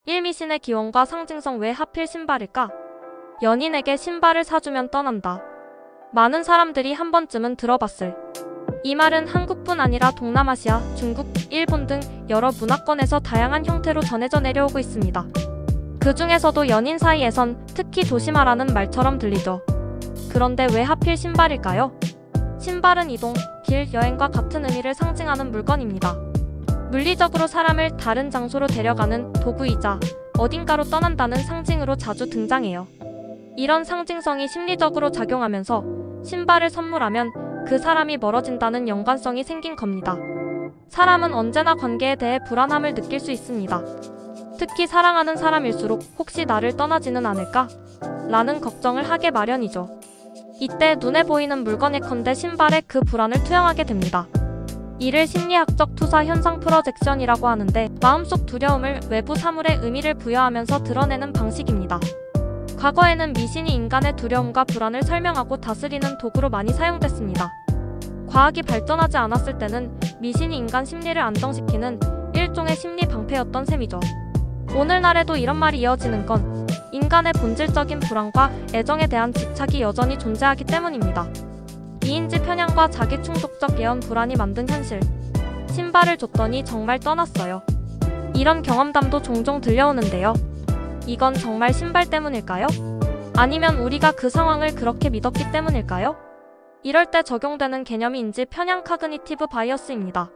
1미신의 기원과 상징성 왜 하필 신발일까? 연인에게 신발을 사주면 떠난다. 많은 사람들이 한 번쯤은 들어봤을. 이 말은 한국뿐 아니라 동남아시아, 중국, 일본 등 여러 문화권에서 다양한 형태로 전해져 내려오고 있습니다. 그 중에서도 연인 사이에선 특히 조심하라는 말처럼 들리죠. 그런데 왜 하필 신발일까요? 신발은 이동, 길, 여행과 같은 의미를 상징하는 물건입니다. 물리적으로 사람을 다른 장소로 데려가는 도구이자 어딘가로 떠난다는 상징으로 자주 등장해요. 이런 상징성이 심리적으로 작용하면서 신발을 선물하면 그 사람이 멀어진다는 연관성이 생긴 겁니다. 사람은 언제나 관계에 대해 불안함을 느낄 수 있습니다. 특히 사랑하는 사람일수록 혹시 나를 떠나지는 않을까? 라는 걱정을 하게 마련이죠. 이때 눈에 보이는 물건예컨대 신발에 그 불안을 투영하게 됩니다. 이를 심리학적 투사 현상 프로젝션이라고 하는데 마음속 두려움을 외부 사물에 의미를 부여하면서 드러내는 방식입니다. 과거에는 미신이 인간의 두려움과 불안을 설명하고 다스리는 도구로 많이 사용됐습니다. 과학이 발전하지 않았을 때는 미신이 인간 심리를 안정시키는 일종의 심리 방패였던 셈이죠. 오늘날에도 이런 말이 이어지는 건 인간의 본질적인 불안과 애정에 대한 집착이 여전히 존재하기 때문입니다. 이인지 편향과 자기충족적 예언 불안이 만든 현실. 신발을 줬더니 정말 떠났어요. 이런 경험담도 종종 들려오는데요. 이건 정말 신발 때문일까요? 아니면 우리가 그 상황을 그렇게 믿었기 때문일까요? 이럴 때 적용되는 개념이 인지 편향 카그니티브 바이어스입니다.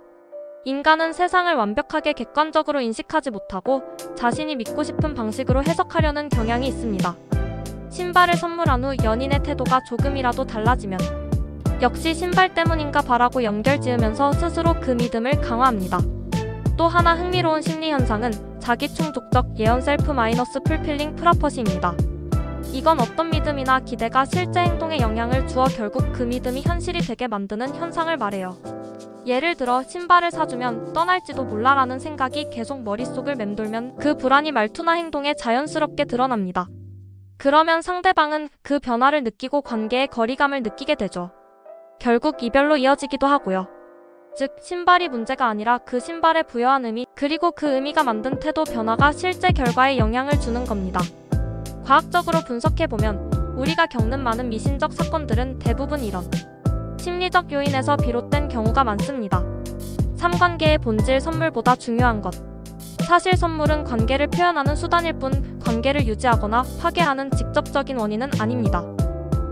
인간은 세상을 완벽하게 객관적으로 인식하지 못하고 자신이 믿고 싶은 방식으로 해석하려는 경향이 있습니다. 신발을 선물한 후 연인의 태도가 조금이라도 달라지면 역시 신발 때문인가 봐라고 연결지으면서 스스로 그 믿음을 강화합니다. 또 하나 흥미로운 심리 현상은 자기충족적 예언 셀프 마이너스 풀필링 프라퍼시입니다. 이건 어떤 믿음이나 기대가 실제 행동에 영향을 주어 결국 그 믿음이 현실이 되게 만드는 현상을 말해요. 예를 들어 신발을 사주면 떠날지도 몰라라는 생각이 계속 머릿속을 맴돌면 그 불안이 말투나 행동에 자연스럽게 드러납니다. 그러면 상대방은 그 변화를 느끼고 관계의 거리감을 느끼게 되죠. 결국 이별로 이어지기도 하고요. 즉 신발이 문제가 아니라 그 신발에 부여한 의미 그리고 그 의미가 만든 태도 변화가 실제 결과에 영향을 주는 겁니다. 과학적으로 분석해보면 우리가 겪는 많은 미신적 사건들은 대부분 이런 심리적 요인에서 비롯된 경우가 많습니다. 삼관계의 본질 선물보다 중요한 것. 사실 선물은 관계를 표현하는 수단일 뿐 관계를 유지하거나 파괴하는 직접적인 원인은 아닙니다.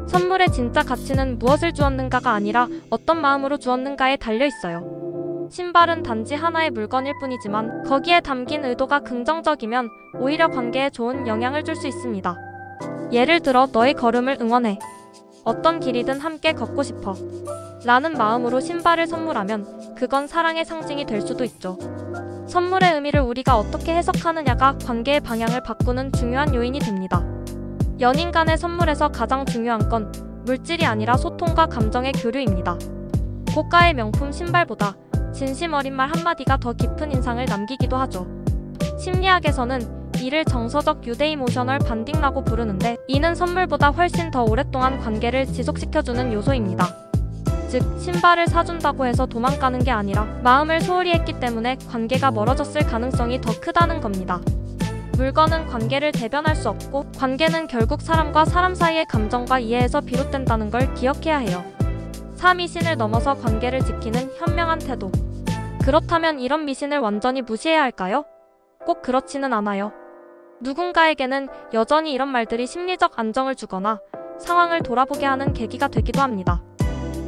선물의 진짜 가치는 무엇을 주었는가가 아니라 어떤 마음으로 주었는가에 달려있어요. 신발은 단지 하나의 물건일 뿐이지만 거기에 담긴 의도가 긍정적이면 오히려 관계에 좋은 영향을 줄 수 있습니다. 예를 들어 너의 걸음을 응원해. 어떤 길이든 함께 걷고 싶어. 라는 마음으로 신발을 선물하면 그건 사랑의 상징이 될 수도 있죠. 선물의 의미를 우리가 어떻게 해석하느냐가 관계의 방향을 바꾸는 중요한 요인이 됩니다. 연인 간의 선물에서 가장 중요한 건 물질이 아니라 소통과 감정의 교류입니다. 고가의 명품 신발보다 진심 어린 말 한마디가 더 깊은 인상을 남기기도 하죠. 심리학에서는 이를 정서적 유대이모셔널 반딩라고 부르는데 이는 선물보다 훨씬 더 오랫동안 관계를 지속시켜주는 요소입니다. 즉 신발을 사준다고 해서 도망가는 게 아니라 마음을 소홀히 했기 때문에 관계가 멀어졌을 가능성이 더 크다는 겁니다. 물건은 관계를 대변할 수 없고 관계는 결국 사람과 사람 사이의 감정과 이해에서 비롯된다는 걸 기억해야 해요. 사미신을 넘어서 관계를 지키는 현명한 태도. 그렇다면 이런 미신을 완전히 무시해야 할까요? 꼭 그렇지는 않아요. 누군가에게는 여전히 이런 말들이 심리적 안정을 주거나 상황을 돌아보게 하는 계기가 되기도 합니다.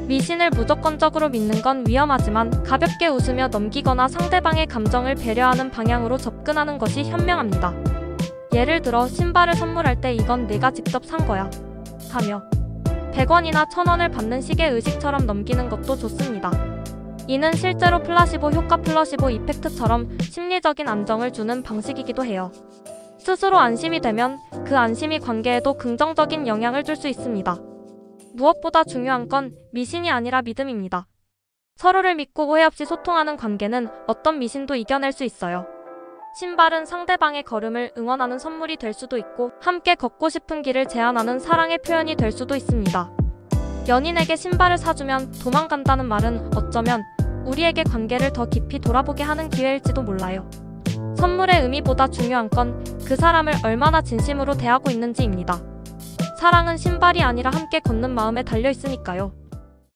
미신을 무조건적으로 믿는 건 위험하지만 가볍게 웃으며 넘기거나 상대방의 감정을 배려하는 방향으로 접근하는 것이 현명합니다. 예를 들어 신발을 선물할 때 이건 내가 직접 산 거야 하며 100원이나 1000원을 받는 식의 의식처럼 넘기는 것도 좋습니다. 이는 실제로 플라시보 효과 플라시보 이펙트처럼 심리적인 안정을 주는 방식이기도 해요. 스스로 안심이 되면 그 안심이 관계에도 긍정적인 영향을 줄 수 있습니다. 무엇보다 중요한 건 미신이 아니라 믿음입니다. 서로를 믿고 오해 없이 소통하는 관계는 어떤 미신도 이겨낼 수 있어요. 신발은 상대방의 걸음을 응원하는 선물이 될 수도 있고 함께 걷고 싶은 길을 제안하는 사랑의 표현이 될 수도 있습니다. 연인에게 신발을 사주면 도망간다는 말은 어쩌면 우리에게 관계를 더 깊이 돌아보게 하는 기회일지도 몰라요. 선물의 의미보다 중요한 건 그 사람을 얼마나 진심으로 대하고 있는지입니다. 사랑은 신발이 아니라 함께 걷는 마음에 달려 있으니까요.